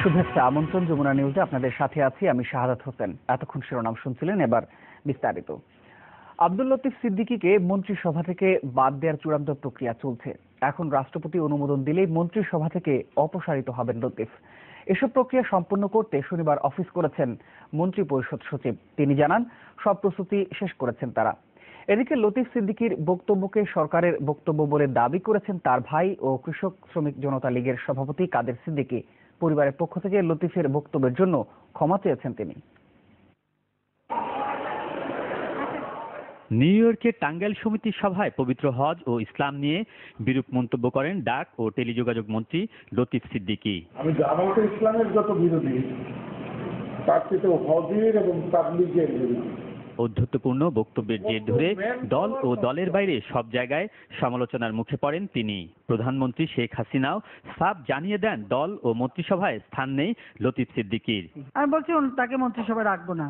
শুভেচ্ছা আমন্ত্রণ যমুনা নিউজে আপনাদের সাথে আছি আমি শাহাদাত হোসেন। এতক্ষণ শিরোনাম শুনছিলেন, এবার বিস্তারিত। আব্দুল লতিফ সিদ্দিকীকে মন্ত্রিসভা থেকে বাদ দেওয়ার চূড়ান্ত প্রক্রিয়া চলছে। এখন রাষ্ট্রপতি অনুমোদন দিলেই মন্ত্রিসভা থেকে অপসারিত হবেন লতিফ। এসব প্রক্রিয়া সম্পন্ন করতে শনিবার অফিস করেছেন মন্ত্রী পরিষদ সচিব। তিনি জানান সব প্রস্তুতি শেষ করেছেন তারা। এদিকে লতিফ সিদ্দিকীর বক্তব্যকে সরকারের বক্তব্য বলে দাবি করেছেন তার ভাই ও কৃষক শ্রমিক জনতা লীগের সভাপতি কাদের সিদ্দিকী। পরিবারের পক্ষ থেকে লতিফের বক্তব্যের জন্য ক্ষমা চেয়েছেন তিনি। নিউ ইয়র্কের টাঙ্গাইল সমিতির সভায় পবিত্র হজ ও ইসলাম নিয়ে বিরূপ মন্তব্য করেন ডাক ও টেলিযোগাযোগ মন্ত্রী লতিফ সিদ্দিকী। আমি জামায়াতে ইসলামের যত বিরোধী, তার থেকে হজের এবং তাবলীগের বিরোধী। ঔদ্ধত্যপূর্ণ বক্তব্যের জের ধরে দল ও দলের বাইরে সব জায়গায় সমালোচনার মুখে পড়েন তিনি। প্রধানমন্ত্রী শেখ হাসিনাও সাফ জানিয়ে দেন দল ও মন্ত্রিসভায় স্থান নেই লতিফ সিদ্দিকীর। আমি বলছি তাকে মন্ত্রিসভায় রাখবো না।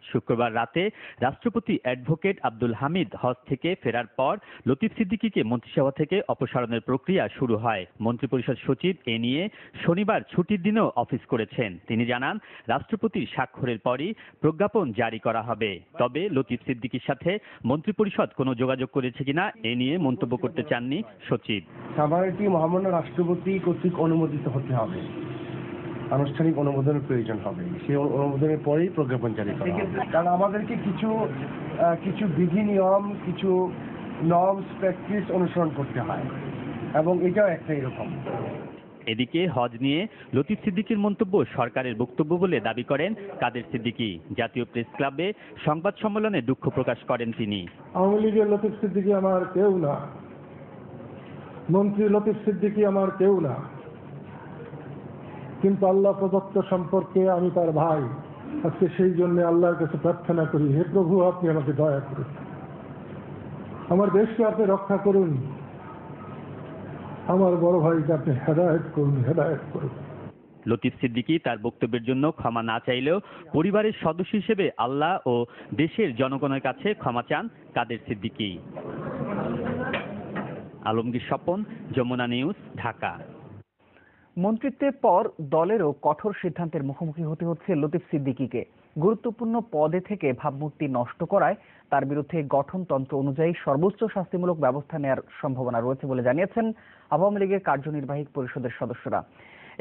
শুক্রবার রাতে রাষ্ট্রপতি অ্যাডভোকেট আব্দুল হামিদ হজ থেকে ফেরার পর লতিফ সিদ্দিকীকে মন্ত্রিসভা থেকে অপসারণের প্রক্রিয়া শুরু হয়। মন্ত্রিপরিষদ সচিব এ নিয়ে শনিবার ছুটির দিনেও অফিস করেছেন। তিনি জানান রাষ্ট্রপতির স্বাক্ষরের পরই প্রজ্ঞাপন জারি করা হবে। তবে লতিফ সিদ্দিকীর সাথে মন্ত্রিপরিষদ কোনো যোগাযোগ করেছে কিনা এ নিয়ে মন্তব্য করতে চাননি সচিব। সাভারটি মহামান্য রাষ্ট্রপতি কর্তৃক অনুমোদিত হতে হবে, আনুষ্ঠানিক অনুমোদনের প্রয়োজন হবে। সেই অনুমোদনের পরেই প্রজ্ঞাপন জারি করা হবে। কারণ আমাদেরকে কিছু বিধি নিয়ম, কিছু নর্মস প্র্যাকটিস অনুসরণ করতে হয় এবং এটাও একটা এরকম। এদিকে হজ নিয়ে লতিফ সিদ্দিকীর মন্তব্য সরকারের বক্তব্য বলে দাবি করেন কাদের সিদ্দিকী। জাতীয় প্রেস ক্লাবে সংবাদ সম্মেলনে দুঃখ প্রকাশ করেন তিনি। আওয়ামী লীগের লতিফ সিদ্দিকী আমার কেউ না, মন্ত্রী লতিফ সিদ্দিকী আমার কেউ না, কিন্তু আল্লাহ প্রদত্ত সম্পর্কে আমি তার ভাই। আজকে সেই জন্য আল্লাহর কাছে প্রার্থনা করি, হে প্রভু আপনি আমাকে দয়া করুন, আমার দেশকে আপনি রক্ষা করুন, আমার বড় ভাইকে আপনি হেদায়েত করুন, হেদায়েত করুন। লতিফ সিদ্দিকী তার বক্তব্যের জন্য ক্ষমা না চাইলেও পরিবারের সদস্য হিসেবে আল্লাহ ও দেশের জনগণের কাছে ক্ষমা চান কাদের সিদ্দিকী। আলমগীর স্বপন, যমুনা নিউজ, ঢাকা। মন্ত্রিত্বের পর দলেরও কঠোর সিদ্ধান্তের মুখোমুখি হতে হচ্ছে লতিফ সিদ্দিকীকে। গুরুত্বপূর্ণ পদে থেকে ভাবমূর্তি নষ্ট করায় তার বিরুদ্ধে গঠনতন্ত্র অনুযায়ী সর্বোচ্চ শাস্তিমূলক ব্যবস্থা নেওয়ার সম্ভাবনা রয়েছে বলে জানিয়েছেন আওয়ামী লীগের কার্যনির্বাহী পরিষদের সদস্যরা।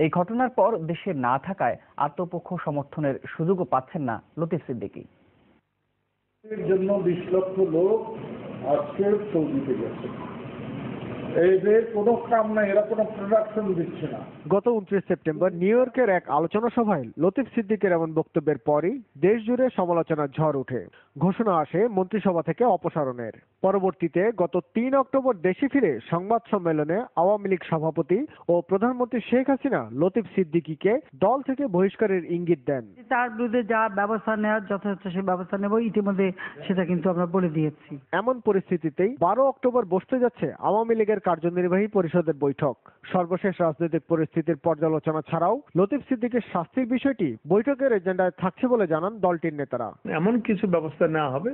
এই ঘটনার পর দেশে না থাকায় আত্মপক্ষ সমর্থনের সুযোগও পাচ্ছেন না লতিফ সিদ্দিকী। এর জন্য 20 লক্ষ লোক আজকে সৌদিতে গেছে। এদের কোনো কাম নাই, এরা কোনো প্রোডাকশন দিচ্ছে না। গত 29 সেপ্টেম্বর নিউ ইয়র্কের এক আলোচনা সভায় লতিফ সিদ্দিকের এমন বক্তব্যের পরই দেশ জুড়ে সমালোচনার ঝড় ওঠে। ঘোষণা আসে মন্ত্রিসভা থেকে অপসারণের। পরবর্তীতে গত 3 অক্টোবর দেশে ফিরে সংবাদ সম্মেলনে আওয়ামী লীগ সভাপতি ও প্রধানমন্ত্রী শেখ হাসিনা লতিফ সিদ্দিকীকে দল থেকে বহিষ্কারের ইঙ্গিত দেন। তার বিরুদ্ধে যা ব্যবস্থা নেওয়ার যথাযথ সেই ব্যবস্থা নেব, ইতিমধ্যে সেটা কিন্তু আমরা বলে দিয়েছি। এমন পরিস্থিতিতেই 12 অক্টোবর বসতে যাচ্ছে আওয়ামী লীগের কার্যনির্বাহী পরিষদের বৈঠক। সর্বশেষ রাজনৈতিক পরিস্থিতির পর্যালোচনা ছাড়াও লতিফ সিদ্দিকের শাস্তির বিষয়টি বৈঠকের এজেন্ডায় থাকছে বলে জানান দলটির নেতারা। এমন কিছু ব্যবস্থা নেওয়া হবে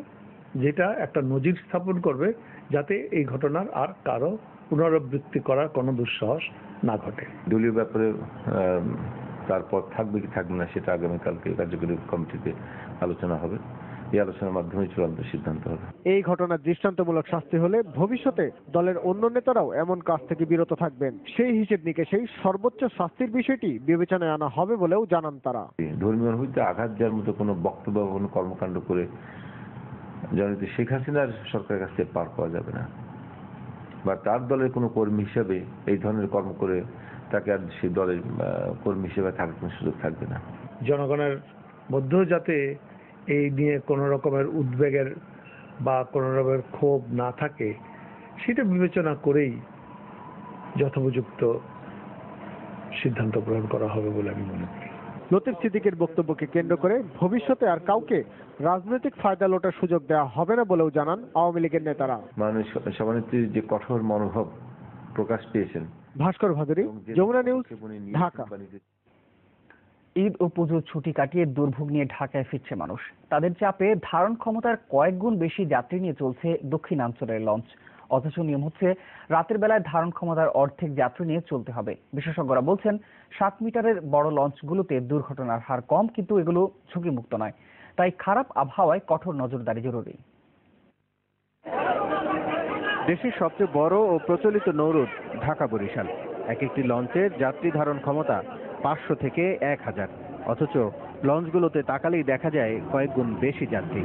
যেটা একটা নজির স্থাপন করবে, যাতে এই ঘটনার আর কারো পুনরাবৃত্তি করার কোনো দুঃসাহস না ঘটে। দলীয় ব্যাপারে তারপর থাকবে কি থাকবে না সেটা আগামীকালকে কার্যকরী কমিটিতে আলোচনা হবে। এই আলোচনার মাধ্যমে চূড়ান্ত সিদ্ধান্ত হবে। এই ঘটনার দৃষ্টান্তমূলক শাস্তি হলে ভবিষ্যতে দলের অন্য নেতারাও এমন কাজ থেকে বিরত থাকবেন। সেই হিসেব নিকেশেই সর্বোচ্চ শাস্তির বিষয়টি বিবেচনায় আনা হবে বলেও জানান তারা। ধর্মীয় হইতে আঘাত দেওয়ার মতো কোনো বক্তব্য বা কোনো কর্মকাণ্ড করে জননেত্রী শেখ হাসিনার সরকারের কাছে পার পাওয়া যাবে না, বা তার দলের কোনো কর্মী হিসেবে এই ধরনের কর্ম করে তাকে আর সেই দলের কর্মী হিসেবে থাকার কোনো সুযোগ থাকবে না। জনগণের মধ্যেও যাতে এই নিয়ে কোনো রকমের উদ্বেগের বা কোনো রকমের ক্ষোভ না থাকে, সেটা বিবেচনা করেই যথোপযুক্ত সিদ্ধান্ত গ্রহণ করা হবে বলে আমি মনে করি। লতিফ সিদ্দিকের বক্তব্যকে কেন্দ্র করে ভবিষ্যতে আর কাউকে রাজনৈতিক ফায়দা লোটার সুযোগ দেওয়া হবে না বলেও জানান আওয়ামী লীগের নেতারা। মাননীয় সভানেত্রীর যে কঠোর মনোভাব প্রকাশ পেয়েছেন। ভাস্কর ভাদুরী, যমুনা নিউজ, ঢাকা। ঈদ ও পুজোর ছুটি কাটিয়ে দুর্ভোগ নিয়ে ঢাকায় ফিরছে মানুষ। তাদের চাপে ধারণ ক্ষমতার কয়েক গুণ বেশি যাত্রী নিয়ে চলছে দক্ষিণাঞ্চলের লঞ্চ। অথচ নিয়ম হচ্ছে রাতের বেলায় ধারণ ক্ষমতার অর্ধেক যাত্রী নিয়ে চলতে হবে। বিশেষজ্ঞরা বলছেন 7 মিটারের বড় লঞ্চগুলোতে দুর্ঘটনার হার কম, কিন্তু এগুলো ঝুঁকিমুক্ত নয়। তাই খারাপ আবহাওয়ায় কঠোর নজরদারি জরুরি। দেশের সবচেয়ে বড় ও প্রচলিত নৌরুট ঢাকা বরিশাল। এক একটি লঞ্চের যাত্রী ধারণ ক্ষমতা 500 থেকে 1000, অথচ লঞ্চগুলোতে তাকালেই দেখা যায় কয়েক গুণ বেশি যাত্রী।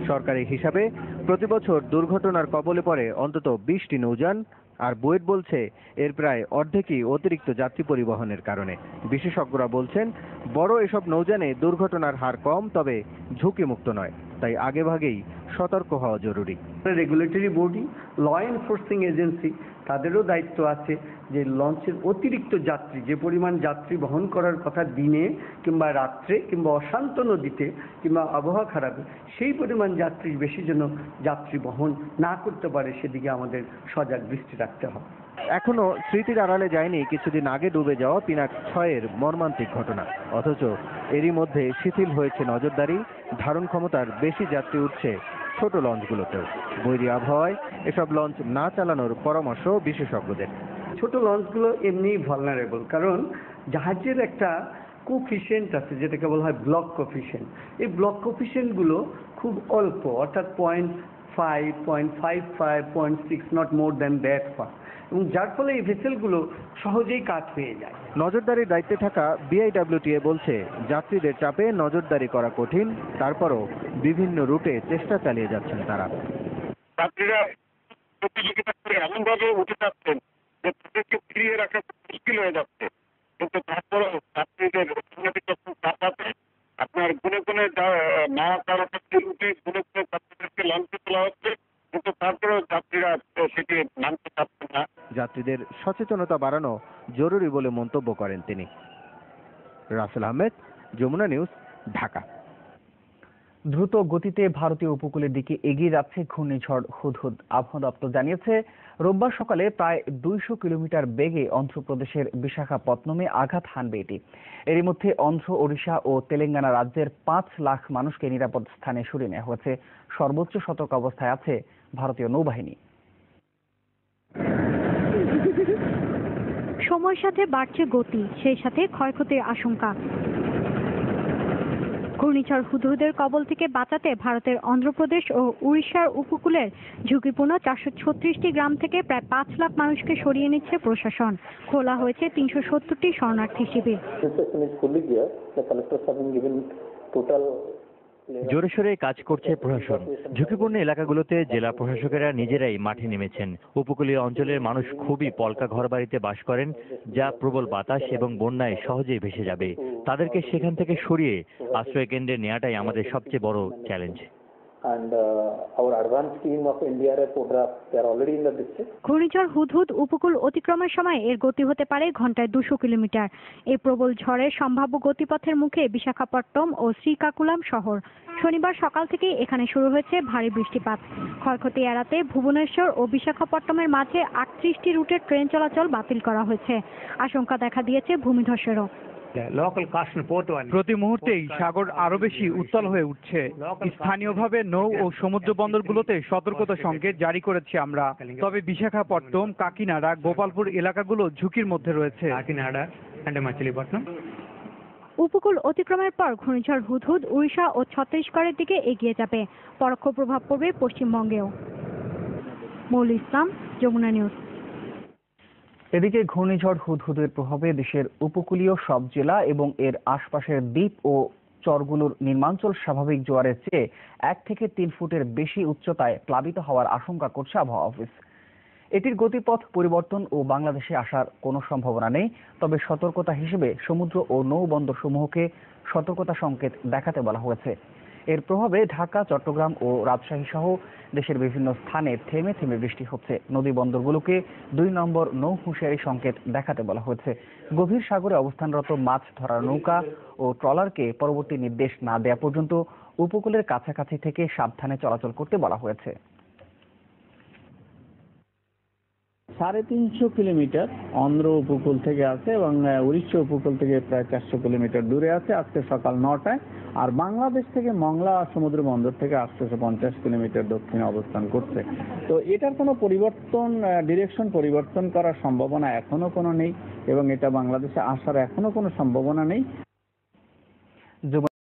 সরকারি হিসাবে প্রতি বছর দুর্ঘটনার কবলে পড়ে অন্তত 20টি নৌযান, আর বুয়েট বলছে এর প্রায় অর্ধেকই অতিরিক্ত যাত্রী পরিবহনের কারণে। বিশেষজ্ঞরা বলছেন বড় এসব নৌযানে দুর্ঘটনার হার কম, তবে ঝুঁকিমুক্ত নয়। তাই আগেভাগেই সতর্ক হওয়া জরুরি। Regulatory body, law enforcing agency, তাদেরও দায়িত্ব আছে যে লঞ্চের অতিরিক্ত যাত্রী, যে পরিমাণ যাত্রী বহন করার কথা দিনে কিংবা রাত্রে কিংবা অশান্ত নদীতে কিংবা আবহাওয়া খারাপে, সেই পরিমাণ যাত্রী বেশি যেন যাত্রী বহন না করতে পারে, সেদিকে আমাদের সজাগ দৃষ্টি রাখতে হবে। এখনো স্মৃতির আড়ালে যায়নি কিছুদিন আগে ডুবে যাওয়া পিনাক 6-এর মর্মান্তিক ঘটনা। অথচ এরই মধ্যে শিথিল হয়েছে নজরদারি, ধারণ ক্ষমতার বেশি যাত্রী উঠছে ছোট লঞ্চগুলোতেও। বৈরী আবহাওয়ায় এসব লঞ্চ না চালানোর পরামর্শ বিশেষজ্ঞদের। ছোট লঞ্চগুলো এমনিই ভালনারেবল, কারণ জাহাজের একটা কোফিশিয়েন্ট আছে যেটাকে বলা হয় ব্লক কোফিশিয়েন্ট। এই ব্লক কোফিশিয়েন্টগুলো খুব অল্প, অর্থাৎ 0.5, 0.55, 0.6, not more than that fur, এবং যার ফলে এই ভেসেলগুলো সহজেই কাজ পেয়ে যায়। নজরদারির দায়িত্বে থাকা বিআইডব্লিউটিএ বলছে যাত্রীদের চাপে নজরদারি করা কঠিন, তারপরও বিভিন্ন রুটে চেষ্টা চালিয়ে যাচ্ছেন তারা। যাত্রীরা প্রতিযোগিতা করে এমনভাবে উঠে যাচ্ছেন যে তাদেরকে ফিরিয়ে রাখা মুশকিল হয়ে যাচ্ছে, কিন্তু তারপরও যাত্রীদের যখন চাপ আছে, আপনার গুনে গুনে না কারো রুটে গুনে গুনে যাত্রীদেরকে লঞ্চে তোলা হচ্ছে, কিন্তু তারপরেও যাত্রীরা সেটি মানতে চাচ্ছেন না। যাত্রীদের সচেতনতা বাড়ানো জরুরি বলে মন্তব্য করেন তিনি। রাসেল আহমেদ, যমুনা নিউজ, ঢাকা। দ্রুত গতিতে ভারতীয় উপকূলের দিকে এগিয়ে যাচ্ছে ঘূর্ণিঝড় হুদহুদ। আবহাওয়া দপ্তর জানিয়েছে রোববার সকালে প্রায় 200 কিলোমিটার বেগে অন্ধ্রপ্রদেশের বিশাখাপত্তনমে আঘাত হানবে এটি। এরই মধ্যে অন্ধ্র, ওড়িশা ও তেলেঙ্গানা রাজ্যের 5 লাখ মানুষকে নিরাপদ স্থানে সরিয়ে নেওয়া হয়েছে। সর্বোচ্চ সতর্ক অবস্থায় আছে ভারতীয় নৌবাহিনী। সময়ের সাথে বাড়ছে গতি, সেই সাথে ক্ষয়ক্ষতির আশঙ্কা। ঘূর্ণিঝড় হুদহুদের কবল থেকে বাঁচাতে ভারতের অন্ধ্রপ্রদেশ ও উড়িষ্যার উপকূলের ঝুঁকিপূর্ণ 436টি গ্রাম থেকে প্রায় 5 লাখ মানুষকে সরিয়ে নিচ্ছে প্রশাসন। খোলা হয়েছে 370টি শরণার্থী শিবির। জোরে সোরে কাজ করছে প্রশাসন। ঝুঁকিপূর্ণ এলাকাগুলোতে জেলা প্রশাসকেরা নিজেরাই মাঠে নেমেছেন। উপকূলীয় অঞ্চলের মানুষ খুবই পলকা ঘরবাড়িতে বাস করেন, যা প্রবল বাতাস এবং বন্যায় সহজেই ভেসে যাবে। তাদেরকে সেখান থেকে সরিয়ে আশ্রয় কেন্দ্রে নেওয়াটাই আমাদের সবচেয়ে বড় চ্যালেঞ্জ। ঘূর্ণিঝড় হুদহুদ উপকূল অতিক্রমের সময় এর গতি হতে পারে ঘন্টায় 200 কিলোমিটার। এই প্রবল ঝড়ের সম্ভাব্য গতিপথের মুখে বিশাখাপট্টনম ও শ্রীকাকুলাম শহর। শনিবার সকাল থেকে এখানে শুরু হয়েছে ভারী বৃষ্টিপাত। ক্ষয়ক্ষতি এড়াতে ভুবনেশ্বর ও বিশাখাপট্টনমের মাঝে 38টি রুটের ট্রেন চলাচল বাতিল করা হয়েছে। আশঙ্কা দেখা দিয়েছে ভূমিধসেরও। প্রতি মুহূর্তেই সাগর আরো বেশি উত্তাল হয়ে উঠছে। স্থানীয়ভাবে নৌ ও সমুদ্র বন্দরগুলোতে সতর্কতা সংকেত জারি করেছি আমরা। তবে বিশাখাপট্টনম, কাকিনাড়া, গোপালপুর এলাকাগুলো ঝুঁকির মধ্যে রয়েছে। উপকূল অতিক্রমের পর ঘূর্ণিঝড় হুদহুদ উড়িষ্যা ও ছত্তিশগড়ের দিকে এগিয়ে যাবে। পরোক্ষ প্রভাব পড়বে পশ্চিমবঙ্গেও। মৌলি ইসলাম, যমুনা নিউজ। এদিকে ঘূর্ণিঝড় হুদহুদের প্রভাবে দেশের উপকূলীয় সব জেলা এবং এর আশপাশের দ্বীপ ও চরগুলোর নিম্নাঞ্চল স্বাভাবিক জোয়ারের চেয়ে 1 থেকে 3 ফুটের বেশি উচ্চতায় প্লাবিত হওয়ার আশঙ্কা করছে আবহাওয়া অফিস। এটির গতিপথ পরিবর্তন ও বাংলাদেশে আসার কোনো সম্ভাবনা নেই, তবে সতর্কতা হিসেবে সমুদ্র ও নৌবন্দর সমূহকে সতর্কতা সংকেত দেখাতে বলা হয়েছে। এর প্রভাবে ঢাকা, চট্টগ্রাম ও রাজশাহী সহ দেশের বিভিন্ন স্থানে থেমে থেমে বৃষ্টি হচ্ছে। নদী বন্দরগুলোকে 2 নম্বর নৌ হুঁশিয়ারি সংকেত দেখাতে বলা হয়েছে। গভীর সাগরে অবস্থানরত মাছ ধরার নৌকা ও ট্রলারকে পরবর্তী নির্দেশ না দেওয়া পর্যন্ত উপকূলের কাছাকাছি থেকে সাবধানে চলাচল করতে বলা হয়েছে। 350 কিলোমিটার অন্ধ্র উপকূল থেকে আছে এবং উড়িষ্যা উপকূল থেকে প্রায় 400 কিলোমিটার দূরে আছে আজকে সকাল 9টায়। আর বাংলাদেশ থেকে মংলা সমুদ্র বন্দর থেকে 850 কিলোমিটার দক্ষিণে অবস্থান করছে। তো এটার কোনো পরিবর্তন, ডিরেকশন পরিবর্তন করার সম্ভাবনা এখনো কোনো নেই এবং এটা বাংলাদেশে আসার এখনো কোনো সম্ভাবনা নেই।